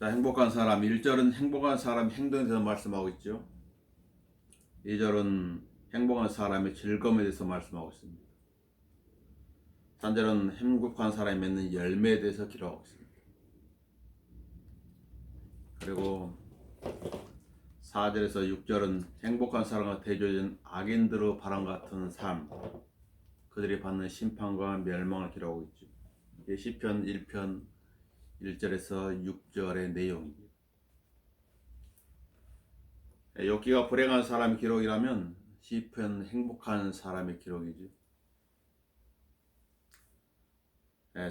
자, 행복한 사람 1절은 행복한 사람 행동에 대해서 말씀하고 있죠. 2절은 행복한 사람의 즐거움에 대해서 말씀하고 있습니다. 3절은 행복한 사람이 맺는 열매에 대해서 기록하고 있습니다. 그리고 4절에서 6절은 행복한 사람과 대조된 악인들의 바람 같은 삶, 그들이 받는 심판과 멸망을 기록하고 있죠. 이게 시편 1편 1절에서 6절의 내용입니다. 욥기가 불행한 사람의 기록이라면 시편 행복한 사람의 기록이죠.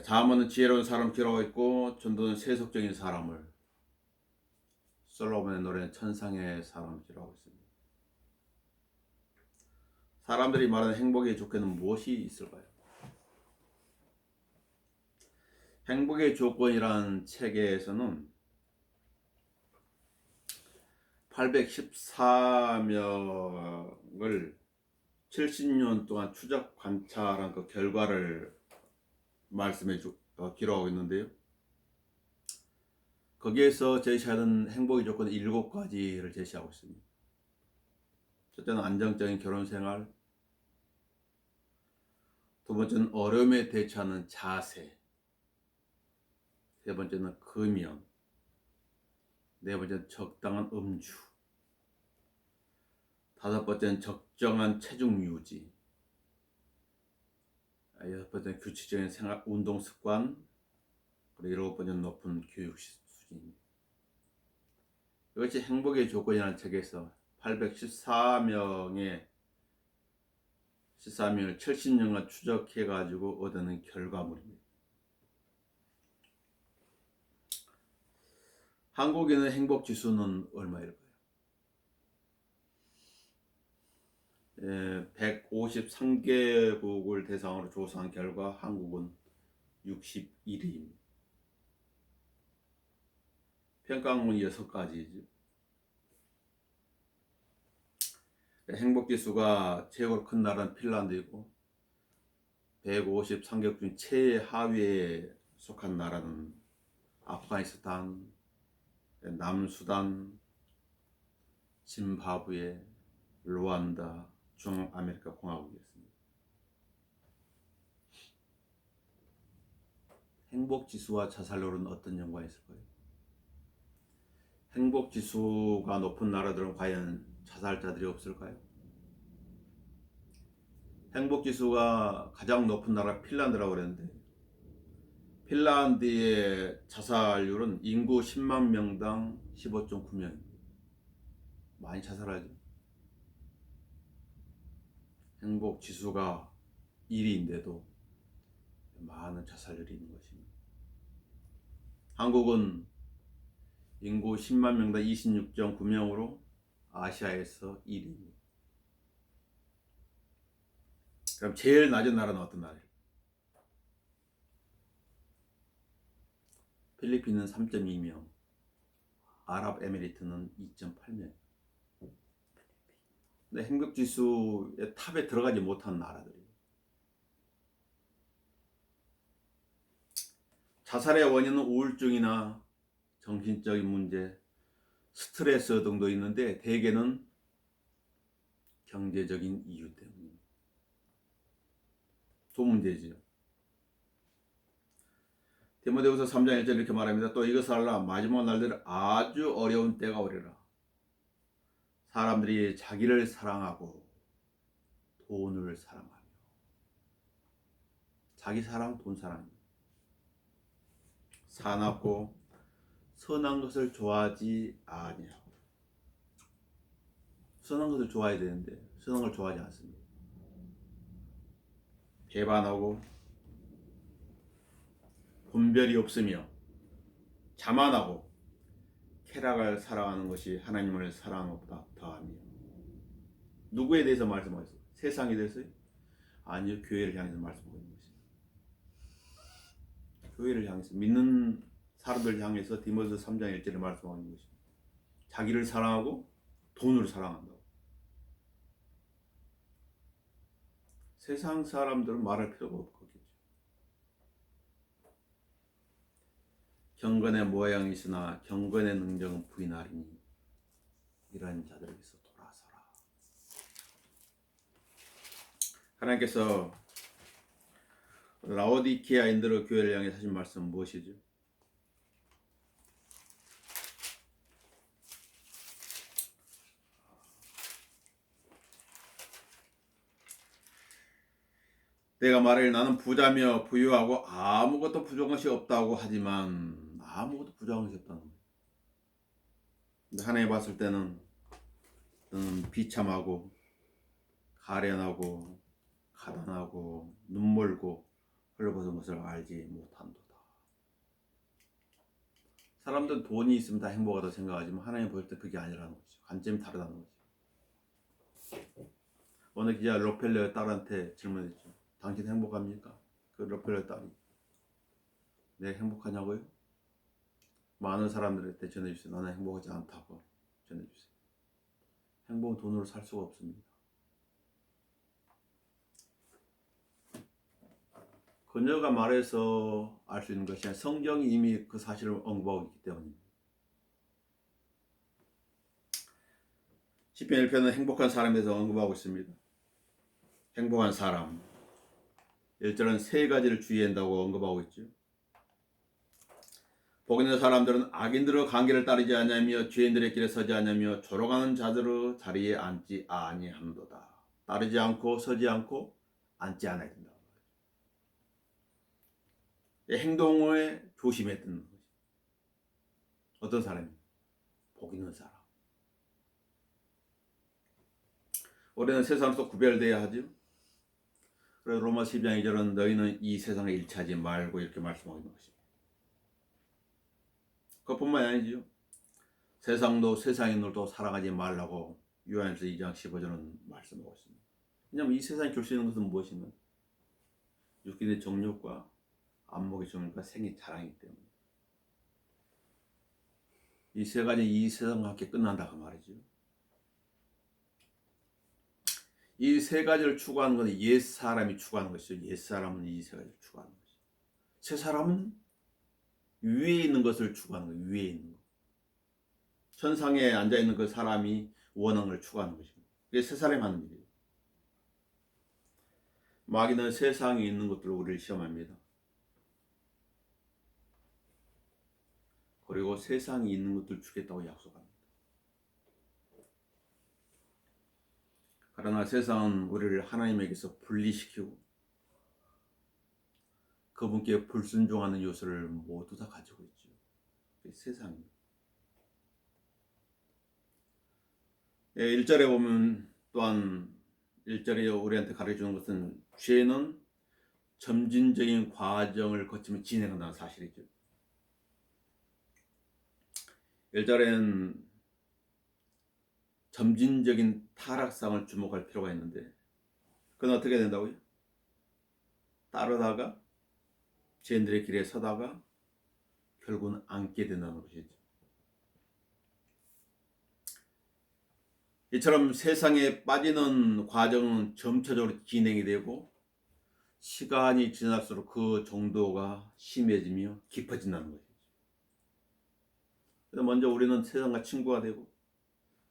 잠언은 지혜로운 사람을 기록하고 있고 전도는 세속적인 사람을, 솔로몬의 노래는 천상의 사람을 기록하고 있습니다. 사람들이 말하는 행복의 조건은 무엇이 있을까요? 행복의 조건이라는 책에서는 814명을 70년 동안 추적 관찰한 그 결과를 기록하고 있는데요. 거기에서 제시하는 행복의 조건은 7가지를 제시하고 있습니다. 첫째는 안정적인 결혼생활, 두 번째는 어려움에 대처하는 자세, 세 번째는 금연, 네 번째는 적당한 음주, 다섯 번째는 적정한 체중 유지, 여섯 번째는 규칙적인 생활 운동 습관, 그리고 일곱 번째는 높은 교육 수준입니다. 이것이 행복의 조건이라는 책에서 814명을 70년간 추적해 가지고 얻어낸 결과물입니다. 한국인의 행복 지수는 얼마일까요? 153개국을 대상으로 조사한 결과 한국은 61위입니다. 평가항목이 6가지죠. 행복지수가 최고로 큰 나라는 핀란드이고 153개국 중 최하위에 속한 나라는 아프가니스탄, 남수단, 짐바브웨, 루안다, 중아메리카 공화국이었습니다. 행복지수와 자살률은 어떤 연관이 있을까요? 행복지수가 높은 나라들은 과연 자살자들이 없을까요? 행복지수가 가장 높은 나라 핀란드라고 그랬는데 핀란드의 자살률은 인구 10만 명당 15.9명입니다. 많이 자살하죠. 행복지수가 1위인데도 많은 자살률이 있는 것입니다. 한국은 인구 10만 명당 26.9명으로 아시아에서 1위입니다. 그럼 제일 낮은 나라는 어떤 나라예요? 필리핀은 3.2명, 아랍에미리트는 2.8명. 근데 행복지수의 탑에 들어가지 못한 나라들이에요. 자살의 원인은 우울증이나 정신적인 문제, 스트레스 등도 있는데 대개는 경제적인 이유 때문입니다. 두 문제지요. 디모데후서 3장 1절 이렇게 말합니다. 또 이것을 알라. 마지막 날들 아주 어려운 때가 오리라. 사람들이 자기를 사랑하고 돈을 사랑하며. 자기 사랑, 돈 사랑입니다. 사납고 선한 것을 좋아하지 아니하고. 선한 것을 좋아해야 되는데 선한 걸 좋아하지 않습니다. 배반하고 분별이 없으며 자만하고 쾌락을 사랑하는 것이 하나님을 사랑하는 것보다 더하며. 누구에 대해서 말씀하셨어요? 세상에 대해서요? 아니요, 교회를 향해서 말씀하고 있는 것입니다. 교회를 향해서, 믿는 사람들 향해서 디모데후서 3장 1절에 말씀하고 있는 것입니다. 자기를 사랑하고 돈을 사랑한다고. 세상 사람들은 말할 필요가 없겠죠. 경건의 모양이 있으나 경건의 능력은 부인하리니 이러한 자들에게서 돌아서라. 하나님께서 라오디게아인들의 교회를 향해 하신 말씀은 무엇이죠? 내가 말하길 나는 부자며 부유하고 아무것도 부족한 것이 없다고 하지만 아무것도 부족한 것이 없다는 거예요. 근데 하나님 봤을 때는 비참하고 가련하고 가난하고 눈멀고 헐벗은 것을 알지 못한도다. 사람들은 돈이 있으면 다 행복하다고 생각하지만 하나님 볼 때 그게 아니라는 거죠. 관점이 다르다는 거죠. 어느 기자 록펠러의 딸한테 질문했죠. 당신 행복합니까? 그 록펠러 딸이 네 행복하냐고요? 많은 사람들한테 전해주세요. 나는 행복하지 않다고 전해주세요. 행복은 돈으로 살 수가 없습니다. 그녀가 말해서 알 수 있는 것이 아니라 성경이 이미 그 사실을 언급하고 있기 때문입니다. 시편 1편은 행복한 사람에 대해서 언급하고 있습니다. 행복한 사람 1절은 세 가지를 주의해야 한다고 언급하고 있죠. 복 있는 사람들은 악인들의 관계를 따르지 아니하며 죄인들의 길에 서지 아니하며 조롱하는 자들의 자리에 앉지 아니함도다. 따르지 않고 서지 않고 앉지 않아야 된다. 행동에 조심해야 되는 거죠. 어떤 사람입니까? 복 있는 사람. 우리는 세상에서 구별돼야 하죠. 그래서 로마 12장 2절은 너희는 이 세상에 일치하지 말고 이렇게 말씀하고 있는 것입니다. 그것뿐만이 아니죠. 세상도 세상인들도 사랑하지 말라고 요한일서 2장 15절은 말씀하고 있습니다. 왜냐하면 이 세상에 줄 수 있는 것은 무엇인가? 육신의 정욕과 안목의 정욕과 생의 자랑이기 때문에 이 세 가지 이 세상과 함께 끝난다고 말이죠. 이 세 가지를 추구하는 것은 옛 사람이 추구하는 것이죠. 옛 사람은 이 세 가지를 추구하는 것이죠. 새 사람은 위에 있는 것을 추구하는 거예요. 위에 있는 것. 천상에 앉아있는 그 사람이 원하는 걸 추구하는 것입니다. 그게 새 사람이 하는 일이에요. 마귀는 세상에 있는 것들을 우리를 시험합니다. 그리고 세상에 있는 것들을 주겠다고 약속합니다. 그러나 세상은 우리를 하나님에게서 분리시키고 그분께 불순종하는 요소를 모두 다 가지고 있죠. 그게 세상입니다. 1절에 보면 또한 1절에 우리한테 가르쳐주는 것은 죄는 점진적인 과정을 거치며 진행한다는 사실이죠. 1절에는 점진적인 타락상을 주목할 필요가 있는데 그건 어떻게 된다고요? 따르다가 죄인들의 길에 서다가 결국은 앉게 된다는 것이죠. 이처럼 세상에 빠지는 과정은 점차적으로 진행이 되고 시간이 지날수록 그 정도가 심해지며 깊어진다는 것이죠. 그래서 먼저 우리는 세상과 친구가 되고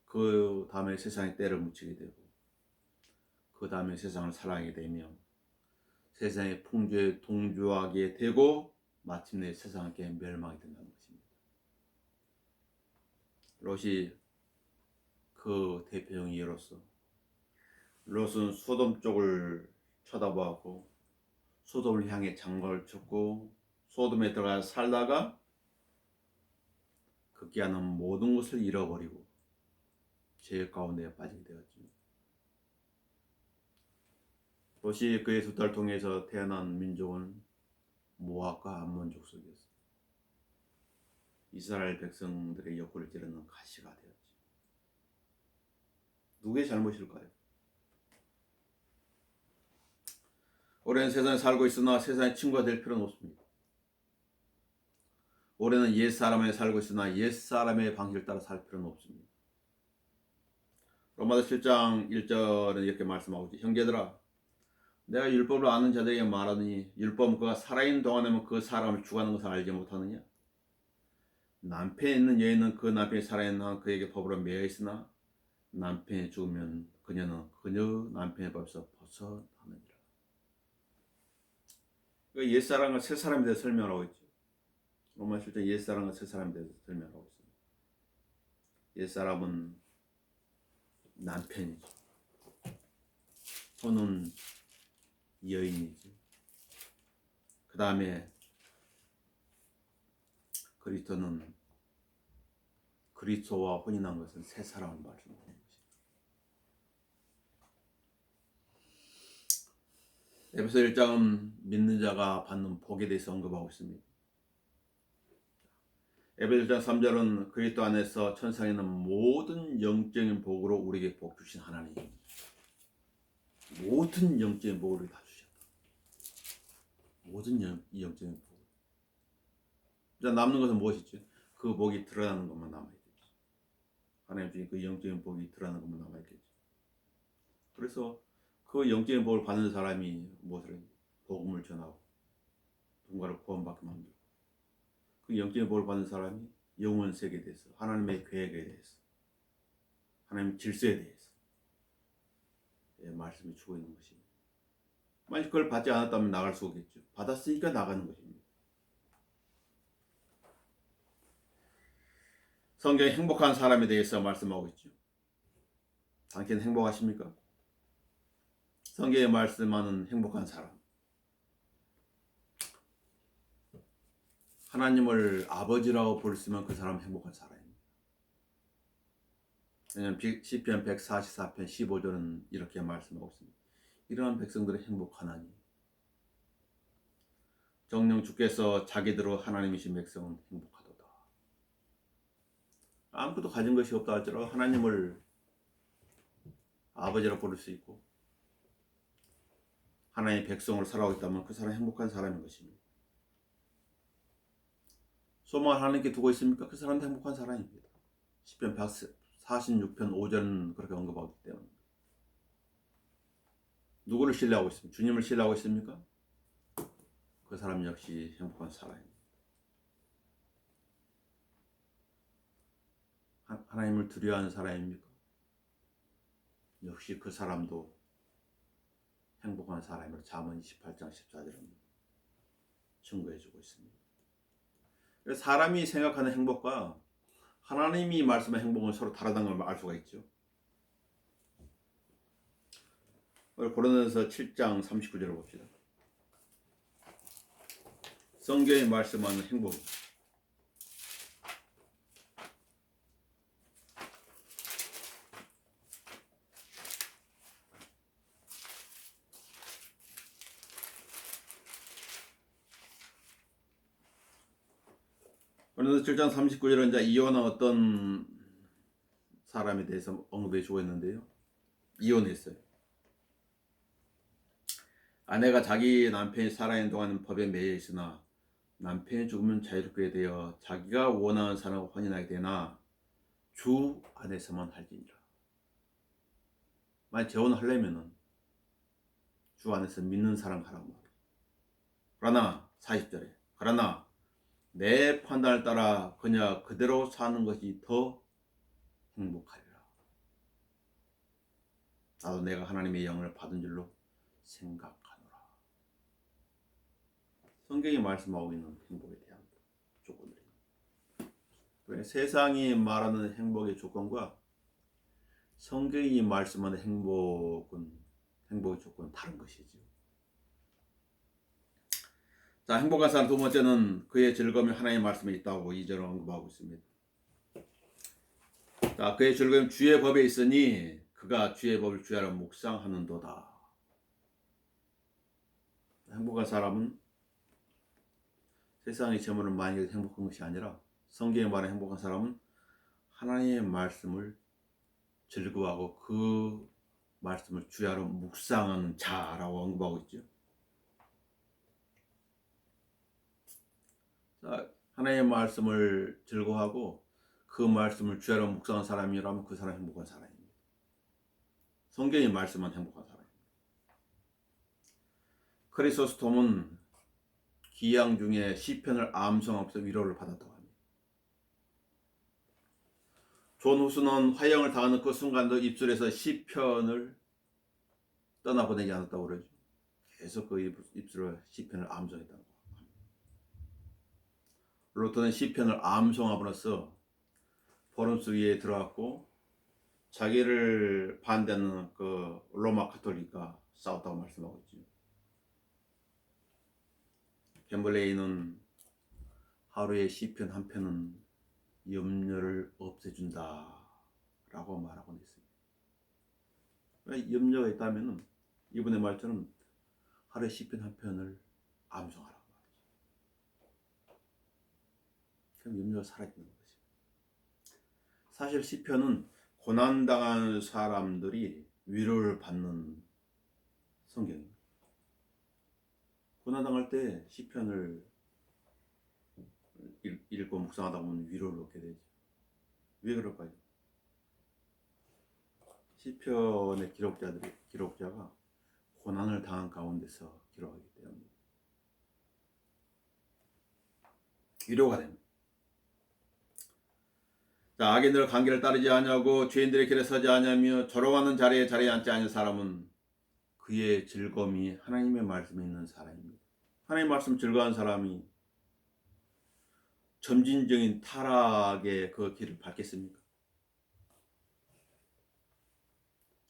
그 다음에 세상에 때를 묻히게 되고 그 다음에 세상을 사랑하게 되며 세상의 풍조에 동조하게 되고 마침내 세상에 멸망이 된다는 것입니다. 롯이 그 대표적인 예로서 롯은 소돔 쪽을 쳐다보았고 소돔을 향해 장거를 쳤고 소돔에 들어가 살다가 급기야는 모든 것을 잃어버리고 죄 가운데 빠지게 되었죠. 롯이 그의 두 딸 통해서 태어난 민족은 모압과 암몬 족속이었습니다. 이스라엘 백성들의 옆구리를 찌르는 가시가 되었죠. 누구의 잘못일까요? 올해는 세상에 살고 있으나 세상의 친구가 될 필요는 없습니다. 올해는 옛사람에 살고 있으나 옛사람의 방식을 따라 살 필요는 없습니다. 로마서 7장 1절은 이렇게 말씀하고 있죠. 형제들아 내가 율법을 아는 자들에게 말하느니 율법은 그가 살아있는 동안에만 그 사람을 죽하는 것을 알지 못하느냐? 남편에 있는 여인은 그 남편이 살아있는 한 그에게 법으로 매여 있으나 남편이 죽으면 그녀는 그녀 남편의 법에서 벗어나느니라. 그러니까 옛사람과 새사람에 대해서 설명하고 있죠. 로마 7장 옛사람과 새사람에 대해서 설명하고 있습니다. 옛사람은 남편이죠. 손은 여인이지. 그 다음에 그리스도는 그리스도와 혼인한 것은 새 사람을 말씀하는 것입니다. 에베소 1장은 믿는 자가 받는 복에 대해서 언급하고 있습니다. 에베소 1장 3절은 그리스도 안에서 천상에 있는 모든 영적인 복으로 우리에게 복 주신 하나님. 모든 영적인 복을 다 주셨다. 모든 영적인 복. 자, 남는 것은 무엇이지? 그 복이 드러나는 것만 남아있겠지. 하나님 중에 그 영적인 복이 드러나는 것만 남아있겠지. 그래서 그 영적인 복을 받는 사람이 무엇을 해? 복음을 전하고 누군가를 구원받게 만들고, 그 영적인 복을 받는 사람이 영원 세계에 대해서, 하나님의 계획에 대해서, 하나님의 질서에 대해서 말씀이 주고 있는 것입니다. 만약 그걸 받지 않았다면 나갈 수 없겠죠. 받았으니까 나가는 것입니다. 성경에 행복한 사람에 대해서 말씀하고 있죠. 당신은 행복하십니까? 성경에 말씀하는 행복한 사람, 하나님을 아버지라고 부르시면 그 사람은 행복한 사람입니다. 왜냐하면 시편 144편 15절은 이렇게 말씀하고 있습니다. 이러한 백성들의 행복하나니 정녕 주께서 자기대로 하나님이신 백성은 행복하도다. 아무것도 가진 것이 없다 할지라도 하나님을 아버지라고 부를 수 있고 하나님의 백성으로 살아오고 있다면 그 사람은 행복한 사람인 것입니다. 소망을 하나님께 두고 있습니까? 그 사람도 행복한 사람입니다. 시편 146편 5절은 그렇게 언급하기 때문에. 누구를 신뢰하고 있습니까? 주님을 신뢰하고 있습니까? 그 사람 역시 행복한 사람입니다. 하나님을 두려워하는 사람입니까? 역시 그 사람도 행복한 사람으로 잠언 28장 14절은 증거해주고 있습니다. 사람이 생각하는 행복과 하나님이 말씀한 행복은 서로 다르다는 걸 알 수가 있죠. 고린도전서 7장 39절을 봅시다. 성경이 말씀하는 행복. 고린도전서 7장 39절은 이제 이혼한 어떤 사람에 대해서 언급해 주고 있는데요. 이혼했어요. 아내가 자기 남편이 살아있는 동안 법에 매여 있으나 남편이 죽으면 자유롭게 되어 자기가 원하는 사람과 혼인하게 되나 주 안에서만 할지니라. 만약 재혼을 하려면은 주 안에서 믿는 사람 하라고 말이에요. 그러나 40절에 그러나 내 판단을 따라 그냥 그대로 사는 것이 더 행복하리라. 나도 내가 하나님의 영을 받은 줄로 생각하노라. 성경이 말씀하고 있는 행복에 대한 조건들입니다. 세상이 말하는 행복의 조건과 성경이 말씀하는 행복의 조건은 다른 것이죠. 자, 행복한 사람 두 번째는 그의 즐거움이 하나님의 말씀에 있다고 2절을 언급하고 있습니다. 자, 그의 즐거움이 주의 법에 있으니 그가 주의 법을 주야로 묵상하는도다. 행복한 사람은 세상의 재물을 많이 해서 행복한 것이 아니라 성경에 말하는 행복한 사람은 하나님의 말씀을 즐거워하고 그 말씀을 주야로 묵상하는 자라고 언급하고 있죠. 자, 하나님의 말씀을 즐거워하고 그 말씀을 주야로 묵상한 사람이라면 그 사람이 행복한 사람입니다. 성경의 말씀은 행복한 사람입니다. 크리소스톰은 기양 중에 시편을 암송하면서 위로를 받았다고 합니다. 존 후스는 화형을 당하는 그 순간도 입술에서 시편을 떠나보내지 않았다고 그러죠. 계속 그 입술로 시편을 암송했다고 합니다. 루터는 시편을 암송함으로써 포럼스 위에 들어갔고 자기를 반대하는 그 로마 카톨릭과 싸웠다고 말씀하고 있죠. 캠블레이는 하루에 시편 한 편은 염려를 없애준다 라고 말하고 있습니다. 염려가 있다면 이분의 말처럼 하루에 시편 한 편을 암송하라고 말이죠. 그럼 염려가 사라지는 거죠. 사실 시편은 고난당한 사람들이 위로를 받는 성경입니다. 고난당할 때 시편을 읽고 묵상하다 보면 위로를 얻게 되죠. 왜 그럴까요? 시편의 기록자가 고난을 당한 가운데서 기록하기 때문에 위로가 됩니다. 자, 악인들 관계를 따르지 아니하고 죄인들의 길에 서지 아니하며 조롱하는 자리에 앉지 않은 사람은 그의 즐거움이 하나님의 말씀에 있는 사람입니다. 하나님의 말씀 즐거워하는 사람이 점진적인 타락의 그 길을 밟겠습니까?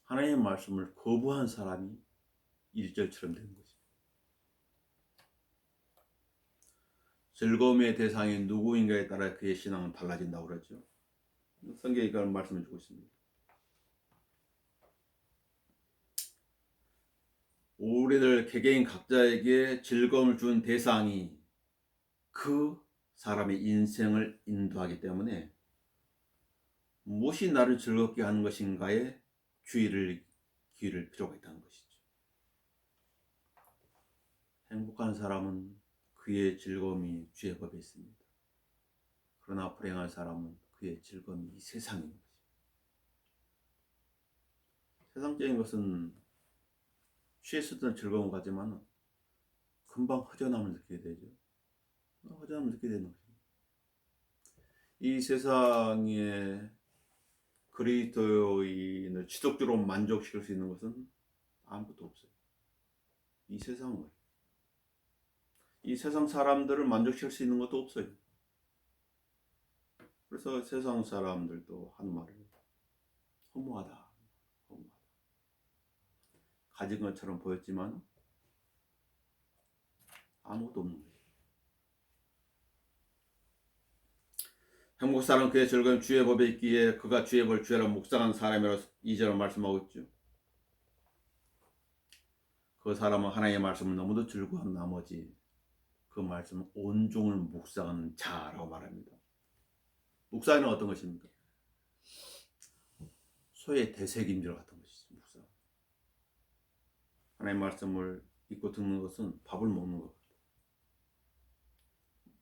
하나님의 말씀을 거부한 사람이 1절처럼 되는 거죠. 즐거움의 대상이 누구인가에 따라 그의 신앙은 달라진다고 그러죠. 성경이 이걸 말씀해 주고 있습니다. 우리들 개개인 각자에게 즐거움을 준 대상이 그 사람의 인생을 인도하기 때문에 무엇이 나를 즐겁게 하는 것인가에 주의를 기울일 필요가 있다는 것이죠. 행복한 사람은 그의 즐거움이 주의 법에 있습니다. 그러나 불행한 사람은 그의 즐거움이 이 세상인 것입니다. 세상적인 것은 취했을 때는 즐거운 것 같지만 금방 허전함을 느끼게 되죠. 허전함을 느끼게 되는 것입니다. 이 세상에 그리스도인을 지속적으로 만족시킬 수 있는 것은 아무것도 없어요. 이 세상 사람들을 만족시킬 수 있는 것도 없어요. 그래서 세상 사람들도 하는 말을 허무하다. 가진 것처럼 보였지만 아무것도 없는 거예요. 행복 사람 그의 즐거움 주의 법에 있기에 그가 주의 법을 주야로 묵상한 사람이라고 2절을 말씀하고 있죠. 그 사람은 하나님의 말씀을 너무도 즐거워한 나머지 그 말씀을 온종일 묵상하는 자라고 말합니다. 묵상은 어떤 것입니까? 소의 되새김질 같은 것이죠. 묵상. 하나님의 말씀을 읽고 듣는 것은 밥을 먹는 것 같아요.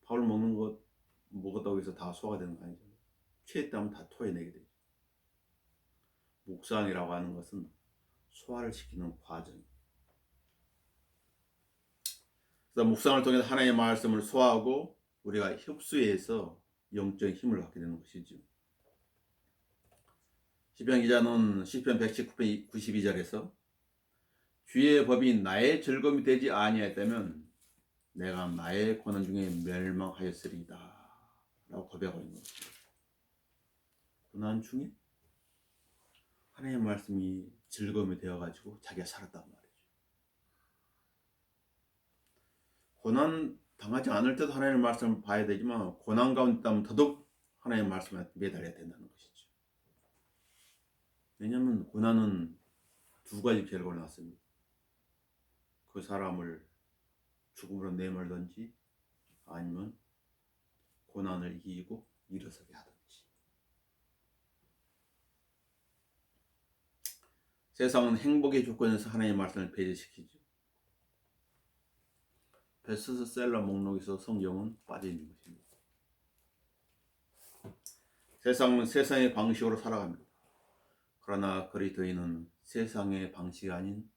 밥을 먹는 것 먹었다고 해서 다 소화가 되는 거 아니죠. 취했다면 다 토해내게 되죠. 묵상이라고 하는 것은 소화를 시키는 과정입니다. 그래서 묵상을 통해서 하나님의 말씀을 소화하고 우리가 흡수해서 영적인 힘을 갖게 되는 것이죠. 시편 기자는 시편 119편 92절에서 주의 법이 나의 즐거움이 되지 아니하였다면 내가 나의 고난 중에 멸망하였으리이다 라고 고백하고 있는 것입니다. 고난 중에 하나님의 말씀이 즐거움이 되어가지고 자기가 살았단 말이죠. 고난 당하지 않을 때도 하나님의 말씀을 봐야 되지만 고난 가운데 있다면 더더욱 하나님의 말씀에 매달려야 된다는 것이죠. 왜냐하면 고난은 두 가지 결과를 낳습니다. 그 사람을 죽음으로 내몰든지 아니면 고난을 이기고 일어서게 하든지. 세상은 행복의 조건에서 하나님의 말씀을 배제시키죠. 베스트셀러 목록에서 성경은 빠져있는 것입니다. 세상은 세상의 방식으로 살아갑니다. 그러나 그리스도인은 세상의 방식이 아닌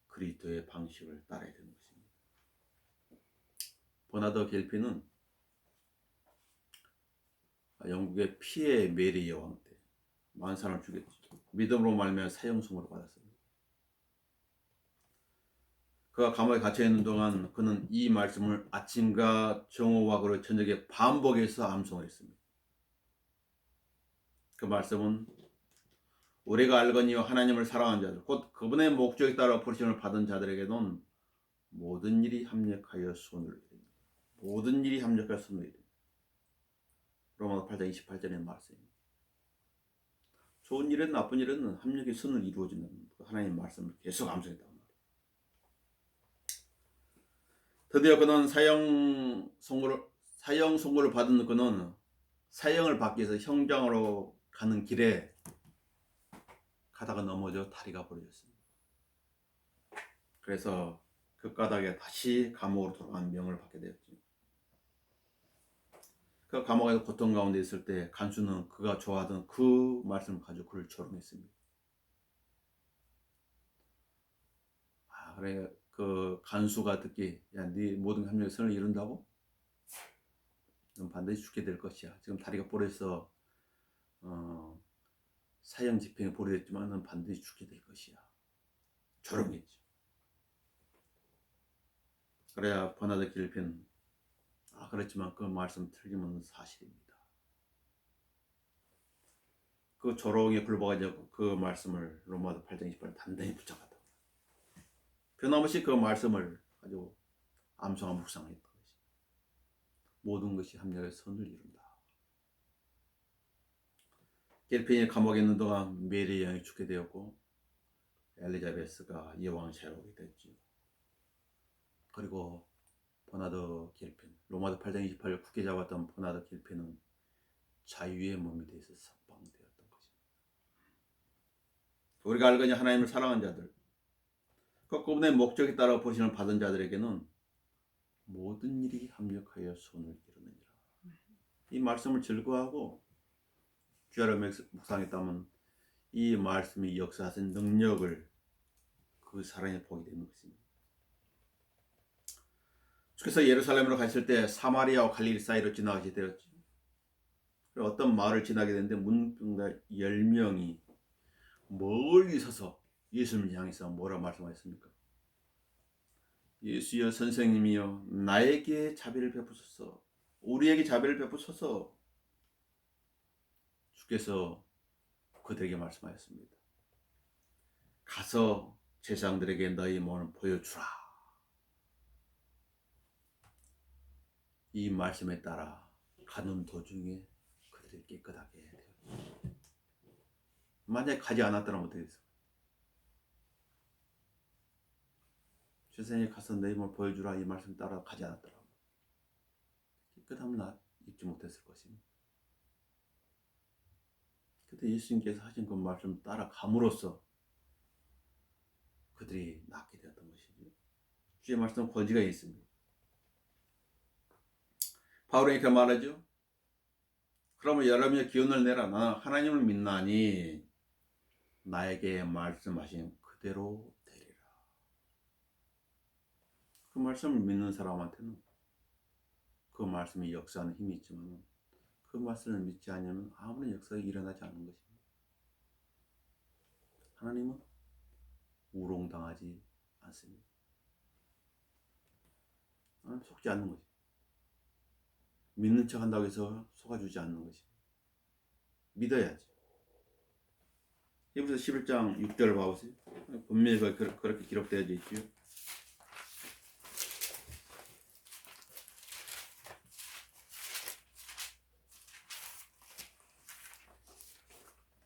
그리스도의 방식을 따라야 되는 것입니다. 버나드 갤피는 영국의 피에 메리 여왕 때 많은 사람을 주겠지. 믿음으로 말미암아 사형선고를 받았습니다. 그가 감옥에 갇혀 있는 동안 그는 이 말씀을 아침과 정오와 그리고 저녁에 반복해서 암송했습니다. 그 말씀은 우리가 알거니와 하나님을 사랑하는 자들 곧 그분의 목적에 따라 부르심을 받은 자들에게는 모든 일이 합력하여 선을 이룹니다. 모든 일이 합력하여 선을 이룹니다. 로마서 8장 28절의 말씀입니다. 좋은 일은 나쁜 일은 합력의 선을 이루어지는 하나님의 말씀을 계속 암송했단 말이에요. 드디어 그는 사형 선고를 받은 그는 사형을 받기 위해서 형장으로 가는 길에 가다가 넘어져 다리가 부러졌습니다. 그래서 그 까닭에 다시 감옥으로 돌아가는 명을 받게 되었죠. 그 감옥에서 고통 가운데 있을 때 간수는 그가 좋아하던 그 말씀을 가지고 그를 조롱했습니다. 그래 그 간수가 듣기 야, 네 모든 합력의 선을 이룬다고? 넌 반드시 죽게 될 것이야. 지금 다리가 부러져서 사형 집행에 보류됐지만 넌 반드시 죽게 될 것이야. 조롱했죠. 그래야 버나드 길펜 그렇지만 그 말씀 틀림없는 사실입니다. 그 조롱에 불복하지 그 말씀을 로마서 8장 28절 단단히 붙잡았다. 변함없이 그 말씀을 가지고 암송하고 묵상했던 것이 모든 것이 합력의 선을 이룬다. 길펜이 감옥에 있는 동안 메리 여왕이 죽게 되었고 엘리자베스가 여왕을 세우게 됐죠. 그리고 버나드 길펜 로마서 8장 28절 굳게 잡았던 버나드 길펜은 자유의 몸이 되어서 석방되었던 것입니다. 우리가 알거니 하나님을 사랑한 자들 그분의 목적에 따라 보신을 받은 자들에게는 모든 일이 합력하여 선을 이루느니라. 이 말씀을 즐거워하고 주야로 묵상했다면 이 말씀이 역사하신 능력을 그 사람이 보게 되는 것입니다. 주께서 예루살렘으로 가실 때 사마리아와 갈릴리 사이로 지나가게 되었죠. 어떤 마을을 지나게 되는데 문병자 10명이 멀리 서서 예수님을 향해서 뭐라 말씀하셨습니까? 예수여 선생님이여 나에게 자비를 베푸소서 우리에게 자비를 베푸소서 주께서 그들에게 말씀하였습니다. 가서 제사장들에게 너희 몸을 보여주라. 이 말씀에 따라 가는 도중에 그들이 깨끗하게 되었죠. 만약에 가지 않았더라면 어떻게 됐을까요? 제사장이 가서 너희 몸을 보여주라 이 말씀 따라 가지 않았더라면 깨끗함을 입지 못했을 것입니다. 그때 예수님께서 하신 그 말씀 따라 감으로써 그들이 낫게 되었던 것이죠. 주의 말씀은 권위가 있습니다. 바울은 이렇게 말하죠. 그러면 여러분의 기운을 내라. 나는 하나님을 믿나니 나에게 말씀하신 그대로 되리라. 그 말씀을 믿는 사람한테는 그 말씀이 역사하는 힘이 있지만 그 말씀을 믿지 않으면 아무런 역사가 일어나지 않는 것입니다. 하나님은 우롱당하지 않습니다. 하나님 속지 않는 것입니다. 믿는 척 한다고 해서 속아주지 않는 것입니다. 믿어야지. 히브리서 11장 6절을 봐보세요. 분명히 그렇게 기록되어 있죠.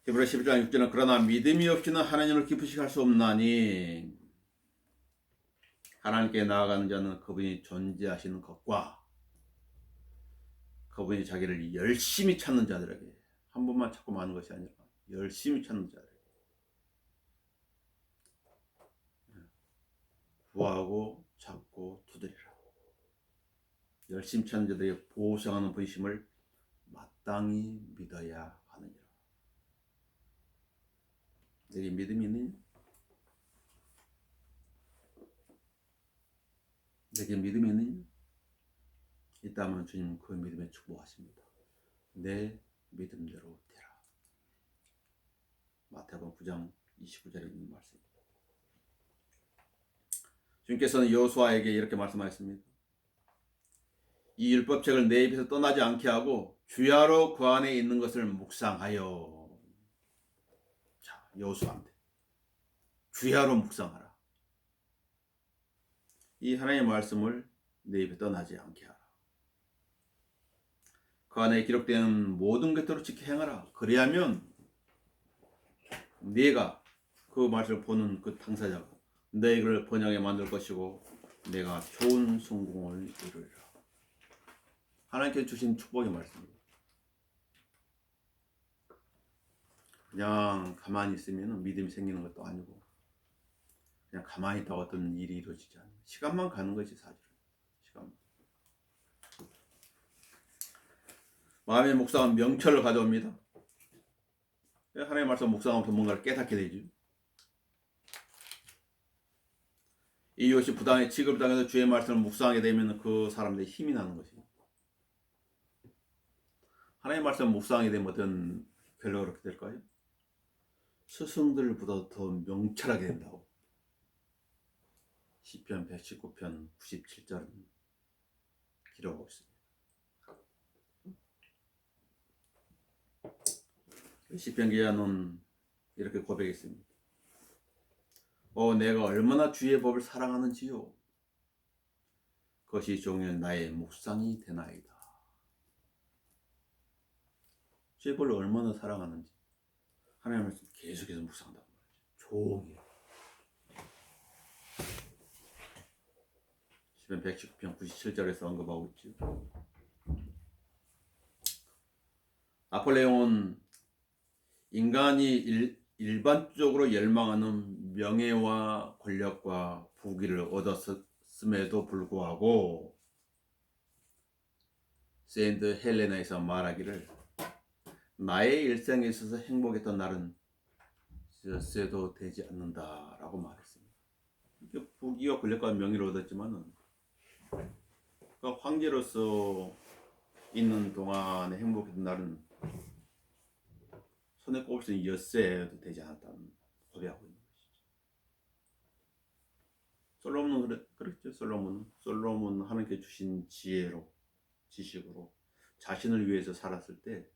히브리서 11장 6절은 그러나 믿음이 없이는 하나님을 기쁘시게 할 수 없나니 하나님께 나아가는 자는 그분이 존재하시는 것과 그분이 자기를 열심히 찾는 자들에게 한 번만 찾고 마는 것이 아니라 열심히 찾는 자들에게 구하고 찾고 두드리라. 열심히 찾는 자들에게 보상하는 분심을 마땅히 믿어야 하느니라. 내게 믿음이 있느냐? 내게 믿음이 있느냐? 있다면 주님 그 믿음에 축복하십니다. 내 믿음대로 되라. 마태복음 9장 29절에 있는 말씀입니다. 주님께서는 여호수아에게 이렇게 말씀하셨습니다. 이 율법책을 내 입에서 떠나지 않게 하고 주야로 그 안에 있는 것을 묵상하여. 자, 여호수아한테 주야로 묵상하라. 이 하나님의 말씀을 내 입에 떠나지 않게 하라. 그 안에 기록된 모든 것들을 지켜 행하라. 그리하면 네가 그 말씀을 보는 그 당사자가 너희를 번영에 만들 것이고 내가 좋은 성공을 이루리라. 하나님께 주신 축복의 말씀입니다. 그냥 가만히 있으면 믿음이 생기는 것도 아니고 그냥 가만히 있다가 어떤 일이 이루어지지 않아요. 시간만 가는 것이 사실은. 시간만. 마음의 묵상은 명철을 가져옵니다. 하나님의 말씀 묵상하면서 뭔가를 깨닫게 되죠. 이웃이 부당에 취급을 당해서 주의 말씀을 묵상하게 되면 그 사람들이 힘이 나는 것이죠. 하나님의 말씀을 묵상하게 되면 어떤 결과가 그렇게 될까요? 스승들보다 더 명철하게 된다고. 시편 119편 97절은 기록하고 있습니다. 시편 기자는 이렇게 고백했습니다. 내가 얼마나 주의 법을 사랑하는지요. 그것이 종일 나의 묵상이 되나이다. 주의 법을 얼마나 사랑하는지 하나님의 말씀 계속해서 묵상한다고 말이죠. 종일. 시편 119편 97절에서 언급하고 있죠. 나폴레옹은 인간이 일반적으로 열망하는 명예와 권력과 부귀를 얻었음에도 불구하고 세인트 헬레나에서 말하기를 나의 일생에 있어서 행복했던 날은 쎄도 되지 않는다라고 말했습니다. 부귀와 권력과 명예를 얻었지만은 그러니까 황제로서 있는 동안에 행복했던 날은 손에 꼽을 수 있는 엿새도 되지 않았다는 고백하고 있는 것이죠. 솔로몬은 그랬죠. 솔로몬은 하나님께 주신 지혜로 지식으로 자신을 위해서 살았을 때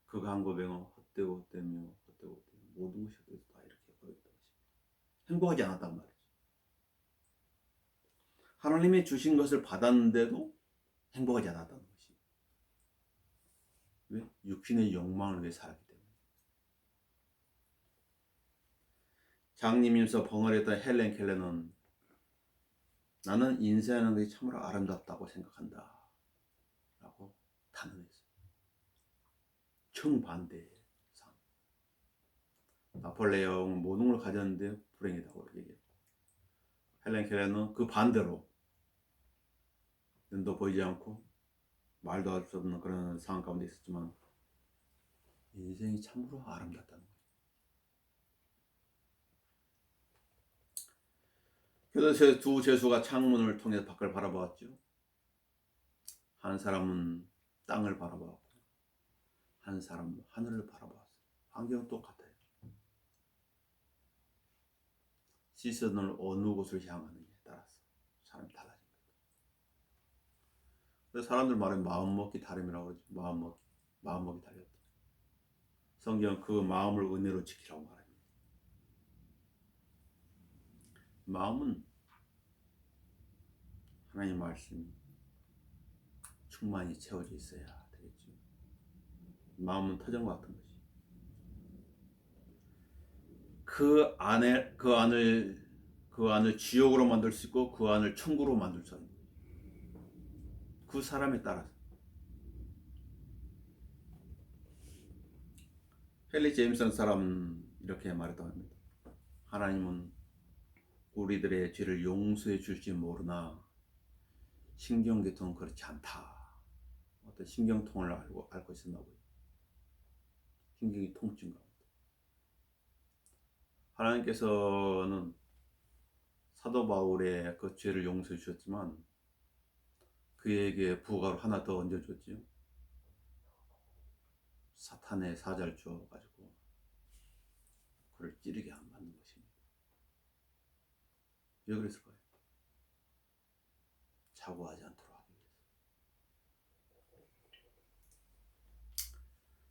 그가 한 고백은 헛되고 모든 것이 헛되다 이렇게 고백했던 것입니다. 행복하지 않았단 말이죠. 하나님이 주신 것을 받았는데도 행복하지 않았다는 것이. 왜? 육신의 욕망을 위해 살았기 때문에. 장님이면서 벙어리했던 헬렌 켈러는 나는 인생하는 것이 참으로 아름답다고 생각한다 라고 단언했어요. 정반대의 삶. 나폴레옹은 모든 걸 가졌는데 불행이다고 얘기했고 헬렌 켈러는 그 반대로 눈도 보이지 않고 말도 할 수 없는 그런 상황 가운데 있었지만 인생이 참으로 아름답다는 거예요. 그래서 두 죄수가 창문을 통해서 밖을 바라보았죠. 한 사람은 땅을 바라보았고 한 사람은 하늘을 바라보았어요. 환경은 똑같아요. 시선을 어느 곳을 향하느냐에 따라서 사람이 달라집니다. 그래서 사람들 말에 마음먹기 다름이라고 하죠. 마음먹기 달렸다. 성경은 그 마음을 은혜로 지키라고 말합니다. 마음은 하나님 말씀 충만히 채워져 있어야 되겠죠. 마음은 터전과 같은 것이. 그 안을 지옥으로 만들 수 있고 그 안을 천국으로 만들 수 있는 그 사람에 따라서. 헨리 제임슨 사람 이렇게 말했다고 합니다. 하나님은 우리들의 죄를 용서해 줄지 모르나 신경계통은 그렇지 않다. 어떤 신경통을 앓고 있었나 보요. 신경이 통증가. 하나님께서는 사도 바울의 그 죄를 용서해 주셨지만 그에게 부가로 하나 더 얹어줬지요. 사탄의 사자를 주어가지고 그를 찌르게 안 만든 것입니다. 왜 그랬을까요? 자고하지 않도록 하기 위해서.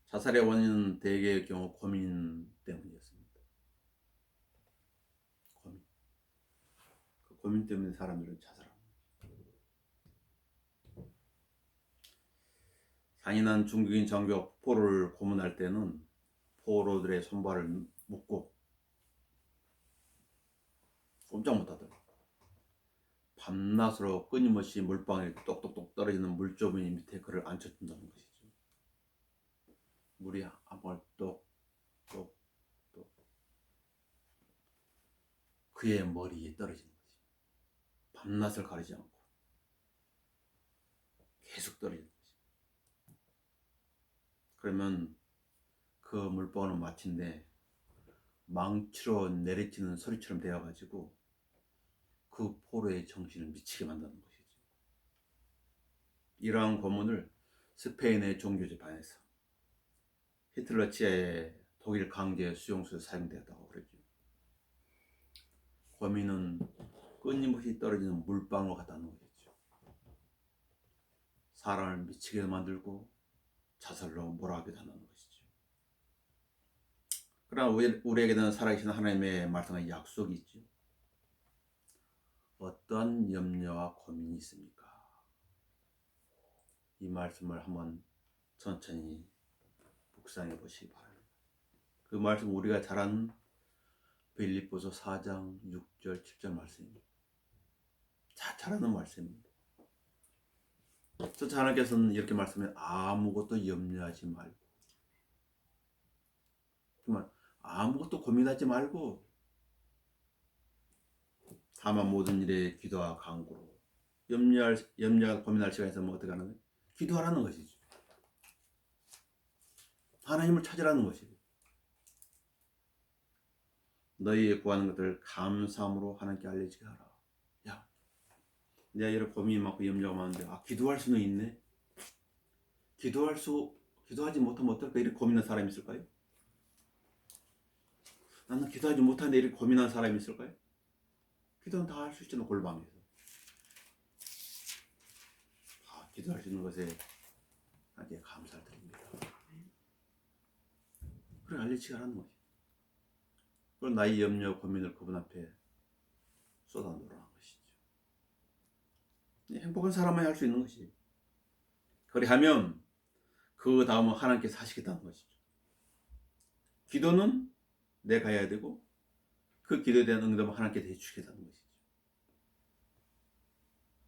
자살의 원인은 대개의 경우 고민 때문이었습니다. 고민. 그 고민 때문에 사람들은 자살합니다. 잔인한 중국인 장교 포로를 고문할 때는 포로들의 손발을 묶고 꼼짝 못하더라고요. 밤낮으로 끊임없이 물방울이 똑똑똑 떨어지는 물조무니 밑에 그를 앉혀둔다는 것이죠. 물이 한 방울 똑똑똑 그의 머리에 떨어지는 거지. 밤낮을 가리지 않고 계속 떨어지는 거지. 그러면 그 물방울은 마침내 망치로 내리치는 소리처럼 되어가지고 그 포로의 정신을 미치게 만드는 것이죠. 이러한 고문을 스페인의 종교재판에서 히틀러 치하의 독일 강제 수용소에 사용되었다고 그러죠. 고민은 끊임없이 떨어지는 물방울 같다는 것이죠. 사람을 미치게 만들고 자살로 몰아가게 하는 것이죠. 그러나 우리에게는 살아계신 하나님의 말씀과 약속이 있죠. 어떤 염려와 고민이 있습니까? 이 말씀을 한번 천천히 묵상해 보시기 바랍니다. 그 말씀 우리가 잘 아는 빌립보서 4장 6절 7절 말씀입니다. 잘 아는 말씀입니다. 저 하나님께서는 이렇게 말씀해 아무것도 염려하지 말고 정말 아무것도 고민하지 말고 다만 모든 일에 기도와 간구로 염려하고 고민할 시간이 있으면 어떻게 하는 거예요? 기도하라는 것이죠. 하나님을 찾으라는 것이죠. 너희 구하는 것들을 감사함으로 하나님께 알려지게 하라. 야, 내가 이런 고민이 많고 염려가 많은데 기도할 수는 있네. 기도하지 못하면 어떨까? 이렇게 고민한 사람이 있을까요? 나는 기도하지 못하는데 이렇게 고민한 사람이 있을까요? 기도는 다 할 수 있잖아. 골방에서 기도할 수 있는 것에 하나님께 감사를 드립니다. 그래 알려지게 하라는 거지. 그리고 나의 염려 고민을 그분 앞에 쏟아놓으라는 것이죠. 행복한 사람만이 할 수 있는 것이. 그리하면 그 다음은 하나님께서 하시겠다는 것이죠. 기도는 내가 해야 되고 그 기도에 대한 응답은 하나님께서 해주시겠다는 것이죠.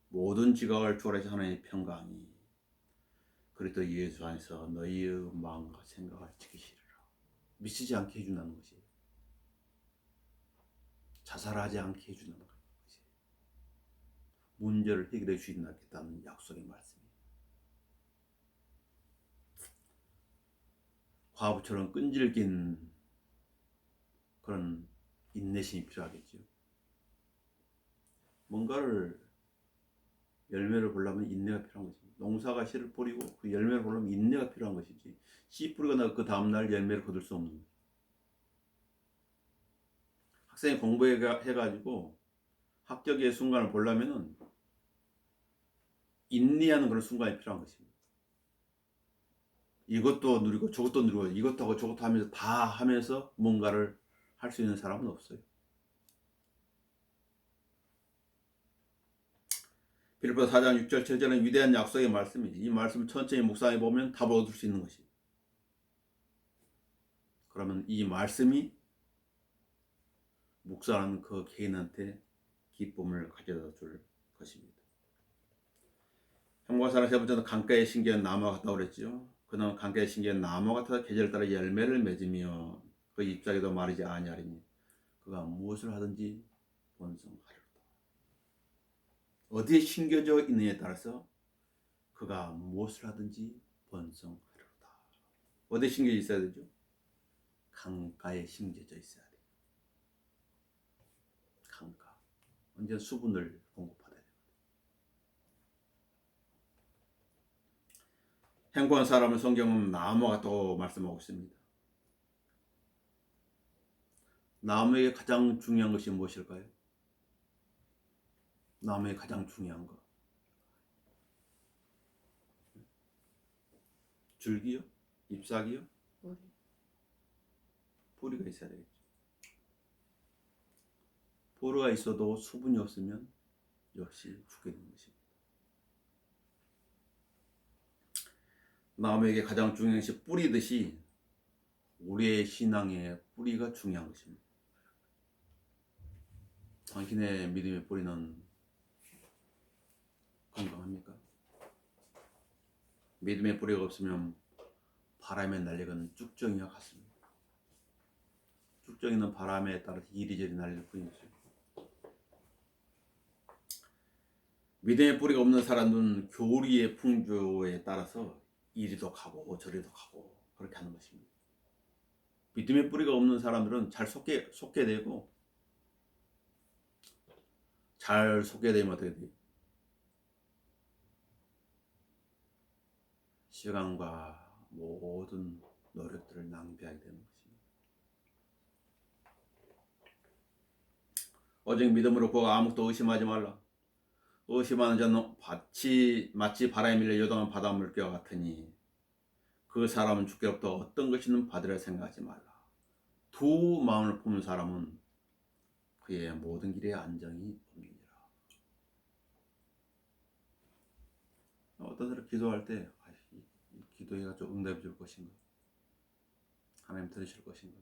모든 지각을 초월하신 하나님의 평강이 그리스도 예수 안에서 너희의 마음과 생각을 지키시리라. 미치지 않게 해준다는 것이에요. 자살하지 않게 해준다는 것이에요. 문제를 해결해 주신다는 약속의 말씀이에요. 과부처럼 끈질긴 그런 인내심이 필요하겠죠. 뭔가를 열매를 보려면 인내가 필요한 것입니다. 농사가 씨를 뿌리고 그 열매를 보려면 인내가 필요한 것이지 씨 뿌리고 나서 그 다음날 열매를 거둘 수 없는 거예요. 학생이 공부해가지고 합격의 순간을 보려면은 인내하는 그런 순간이 필요한 것입니다. 이것도 누리고 저것도 누리고 이것도 하고 저것도 하면서 다 하면서 뭔가를 할 수 있는 사람은 없어요. 빌립보서 4장 6절 7절은 위대한 약속의 말씀이지. 이 말씀을 천천히 묵상해 보면 답을 얻을 수 있는 것이에요. 그러면 이 말씀이 묵상하는 그 개인한테 기쁨을 가져다 줄 것입니다. 형과사는 세 번째는 강가에 심겨진 나무와 같다고 그랬죠. 그는 강가에 심겨진 나무와 같아 계절을 따라 열매를 맺으며 그 잎사귀도 마르지 아니하리니 그가 무엇을 하든지 번성하리로다. 어디에 심겨져 있느냐에 따라서 그가 무엇을 하든지 번성하리로다. 어디에 심겨져 있어야 되죠? 강가에 심겨져 있어야 돼요. 강가. 언제나 수분을 공급받아야 돼요. 행복한 사람은 성경은 나무와 같다고 말씀하고 있습니다. 나무에게 가장 중요한 것이 무엇일까요? 나무에 가장 중요한 거. 줄기요? 잎사귀요? 뿌리. 뿌리가 있어야 되겠죠. 뿌리가 있어도 수분이 없으면 역시 죽게 되는 것입니다. 나무에게 가장 중요한 것이 뿌리듯이 우리의 신앙의 뿌리가 중요한 것입니다. 당신의 믿음의 뿌리는 건강합니까? 믿음의 뿌리가 없으면 바람에 날려가는 쭉정이와 같습니다. 쭉정이는 바람에 따라서 이리저리 날릴 뿐이죠. 믿음의 뿌리가 없는 사람은 교리의 풍조에 따라서 이리도 가고 저리도 가고 그렇게 하는 것입니다. 믿음의 뿌리가 없는 사람들은 잘 속게 되고, 잘 속게 되면 어떻게 돼요? 시간과 모든 노력들을 낭비하게 되는 것입니다. 오직 믿음으로 구하고 아무것도 의심하지 말라. 의심하는 자는 마치 바람에 밀려 요동한 바닷물결과 같으니 그 사람은 주께로부터 어떤 것이든 받으려 생각하지 말라. 두 마음을 품은 사람은 그의 모든 길에 안정이 없느니라. 어떤 사람 기도할 때 기도해가 좀 응답해 줄 것인가? 하나님 들으실 것인가?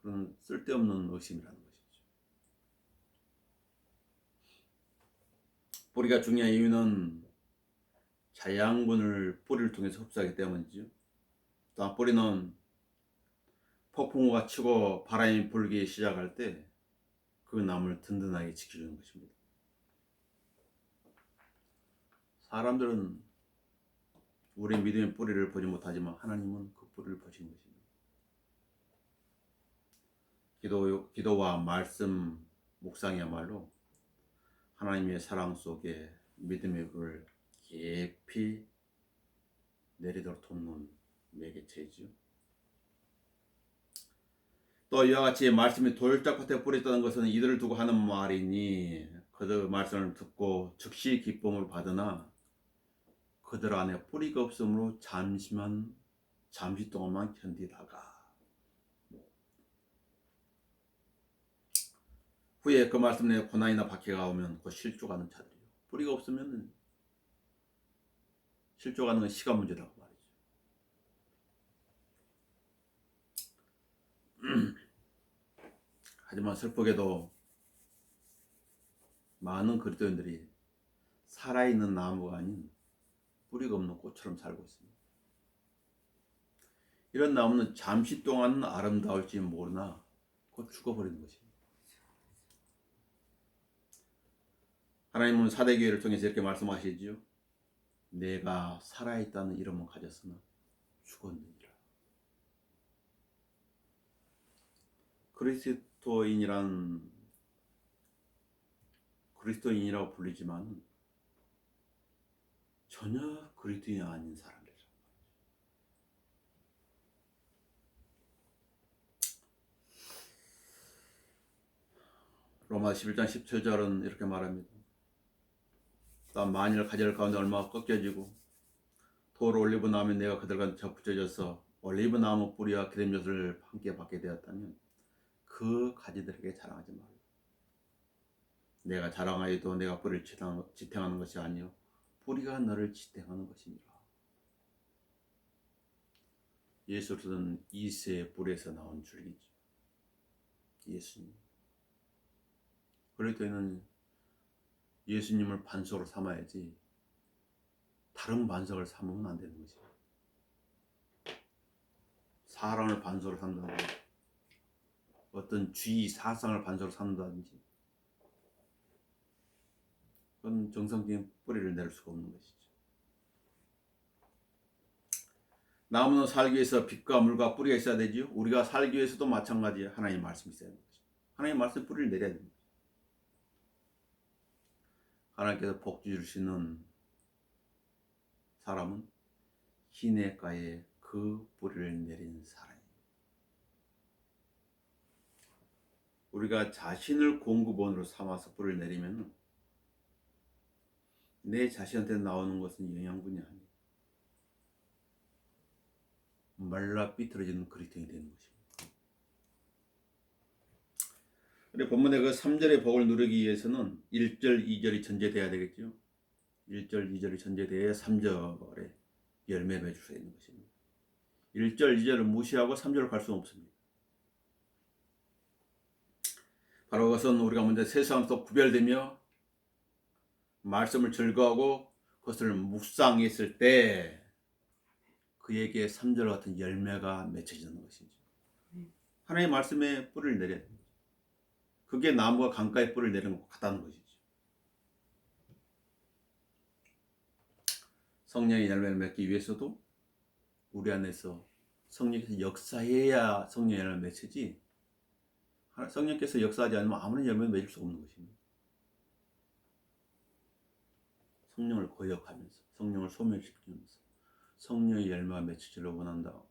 그런 쓸데없는 의심이라는 것이죠. 뿌리가 중요한 이유는 자양분을 뿌리를 통해서 흡수하기 때문이죠. 또 뿌리는 폭풍우가 치고 바람이 불기 시작할 때 그 나무를 든든하게 지켜주는 것입니다. 사람들은 우리 믿음의 뿌리를 보지 못하지만 하나님은 그 뿌리를 보시는 것입니다. 기도와 말씀, 묵상이야말로 하나님의 사랑 속에 믿음의 불을 깊이 내리도록 돕는 매개체이죠. 또 이와 같이 말씀이 돌짝밭에 뿌렸다는 것은 이들을 두고 하는 말이니 그들 말씀을 듣고 즉시 기쁨을 받으나 그들 안에 뿌리가 없으므로 잠시 동안만 견디다가 후에 그 말씀 내에 고난이나 박해가 오면 곧 실족하는 자들이요. 뿌리가 없으면 실족하는 건 시간 문제라고 말이죠. 하지만 슬프게도 많은 그리스도인들이 살아있는 나무가 아닌 뿌리가 없는 꽃처럼 살고 있습니다. 이런 나무는 잠시 동안은 아름다울지 모르나 곧 죽어버리는 것입니다. 하나님은 사대교회를 통해서 이렇게 말씀하시지요. 내가 살아있다는 이름은 가졌으나 죽었느니라. 그리스도인이라고 불리지만 전혀 그리스도인이 아닌 사람들. 로마 11장 17절은 이렇게 말합니다. 또 만일 가젤 가운데 얼마가 꺾여지고 돌 올리브 나무에 내가 그들과 접붙여져서 올리브 나무 뿌리와 기름젖을 함께 받게 되었다면 그 가지들에게 자랑하지 말라. 내가 자랑하여도 내가 뿌리를 지탱하는 것이 아니요 뿌리가 너를 지탱하는 것이니라. 예수 그리스도는 이새의 뿌리에서 나온 줄기죠. 예수님. 그럴 때는 예수님을 반석으로 삼아야지 다른 반석을 삼으면 안 되는 거죠. 사람을 반석으로 삼는다든지 어떤 주의 사상을 반석으로 삼는다든지 그건 정상적인 뿌리를 내릴 수가 없는 것이죠. 나무는 살기 위해서 빛과 물과 뿌리가 있어야 되지요. 우리가 살기 위해서도 마찬가지예요. 하나님의 말씀이 있어야 되는 것이죠. 하나님의 말씀 뿌리를 내려야 됩니다. 하나님께서 복주 주시는 사람은 시냇가에 그 뿌리를 내린 사람입니다. 우리가 자신을 공급원으로 삼아서 뿌리를 내리면 내 자신한테 나오는 것은 영양분이 아니에요. 말라 삐뚤어지는 그리팅이 되는 것입니다. 우리 본문의 그 3절의 복을 누리기 위해서는 1절, 2절이 전제돼야 되겠죠. 1절, 2절이 전제돼야 3절에 열매 맺을 수 있는 것입니다. 1절, 2절을 무시하고 3절을 갈 수는 없습니다. 바로 그것은 우리가 먼저 세상에서 구별되며 말씀을 즐거워하고 그것을 묵상했을 때 그에게 3절 같은 열매가 맺혀지는 것이죠. 하나님의 말씀에 뿌리를 내려야 됩니다. 그게 나무가 강가에 뿌리를 내리는 것 같다는 것이죠. 성령의 열매를 맺기 위해서도 우리 안에서 성령께서 역사해야 성령의 열매를 맺히지, 성령께서 역사하지 않으면 아무런 열매를 맺을 수 없는 것입니다. 성령을 거역하면서 성령을 소멸시키면서 성령의 열매가 맺히기를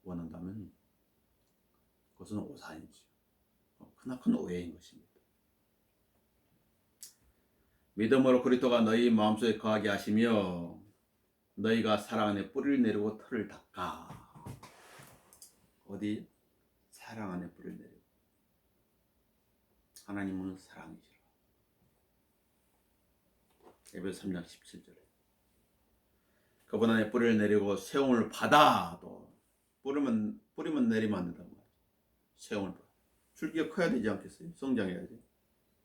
원한다면 그것은 오산이죠. 크나큰 오해인 것입니다. 믿음으로 그리스도가 너희 마음속에 거하게 하시며 너희가 사랑 안에 뿌리를 내리고 털을 닦아. 어디? 사랑 안에 뿌리를 내리고. 하나님은 사랑이시라. 에베소 3장 17절에 그분 안에 뿌리를 내리고 세움을 받아도 뿌리면 내리면 안 된다고 말이죠. 세움을 받아. 줄기가 커야 되지 않겠어요? 성장해야지.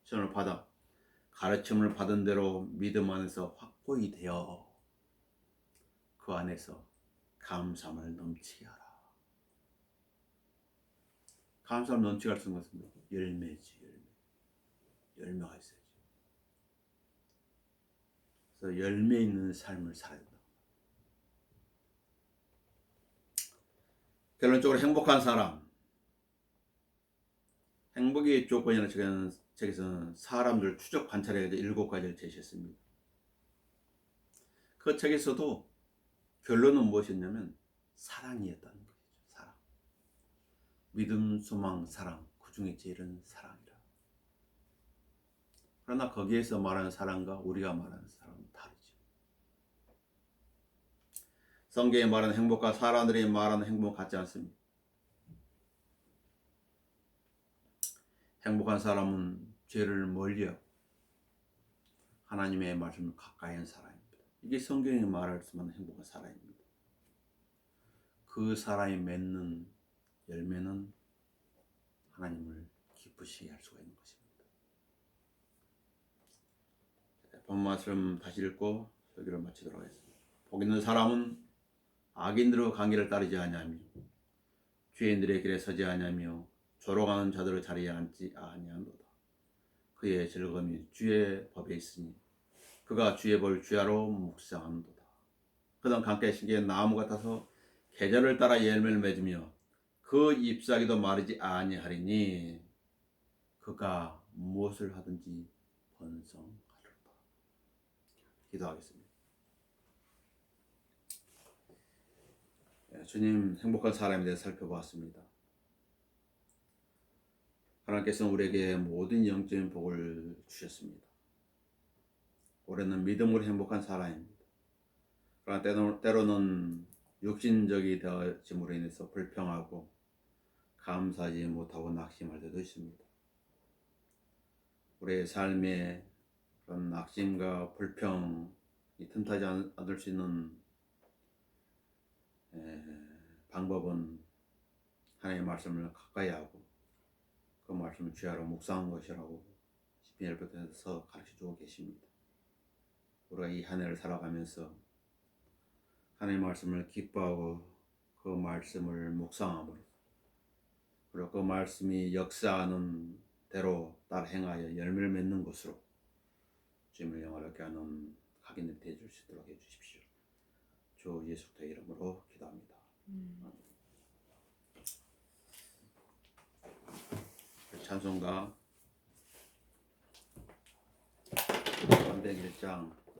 세움을 받아. 가르침을 받은 대로 믿음 안에서 확고히 되어 그 안에서 감사함을 넘치게 하라. 감사함을 넘치게 할 수 있는 것은 열매지. 열매가 있어야지. 그래서 열매 있는 삶을 살아야 된다. 결론적으로 행복한 사람. 행복의 조건이라는 책에서는 사람들 추적 관찰해서 7가지를 제시했습니다. 그 책에서도 결론은 무엇이었냐면 사랑이었다는 것이죠. 사랑. 믿음, 소망, 사랑. 그 중에 제일은 사랑이라. 그러나 거기에서 말하는 사랑과 우리가 말하는 사랑은 다르죠. 성경에 말하는 행복과 사람들이 말하는 행복은 같지 않습니다. 행복한 사람은 죄를 멀리하고 하나님의 말씀을 가까이 한 사람입니다. 이게 성경이 말할 수 있는 행복한 사람입니다. 그 사람이 맺는 열매는 하나님을 기쁘시게 할 수가 있는 것입니다. 본 말씀 다시 읽고 설교를 마치도록 하겠습니다. 복 있는 사람은 악인들의 강의를 따르지 아니하며 죄인들의 길에 서지 아니하며 조롱하는 자들의 자리에 앉지 아니하노다. 그의 즐거움이 주의 법에 있으니 그가 주의 법을 주야로 묵상하는도다. 그는 강가의 신기의 나무 같아서 계절을 따라 열매를 맺으며 그 잎사귀도 마르지 아니하리니 그가 무엇을 하든지 번성하리로다. 기도하겠습니다. 주님, 행복한 사람에 대해 살펴보았습니다. 하나님께서는 우리에게 모든 영적인 복을 주셨습니다. 올해는 믿음으로 행복한 사람입니다. 그러나 때로는 육신적이 되어짐으로 인해서 불평하고 감사하지 못하고 낙심할 때도 있습니다. 우리의 삶에 그런 낙심과 불평이 틈타지 않을 수 있는 방법은 하나님의 말씀을 가까이 하고 그 말씀을 주야로 묵상한 것이라고 시편 1편에서 가르쳐주고 계십니다. 우리가 이 한 해를 살아가면서 하나님의 말씀을 기뻐하고 그 말씀을 묵상함으로 그리고 그 말씀이 역사하는 대로 따라 행하여 열매를 맺는 것으로 주님을 영화롭게 하는 각인이 되어 줄 수 있도록 해주십시오. 주 예수 그리스도의 이름으로 기도합니다. 찬송가 301장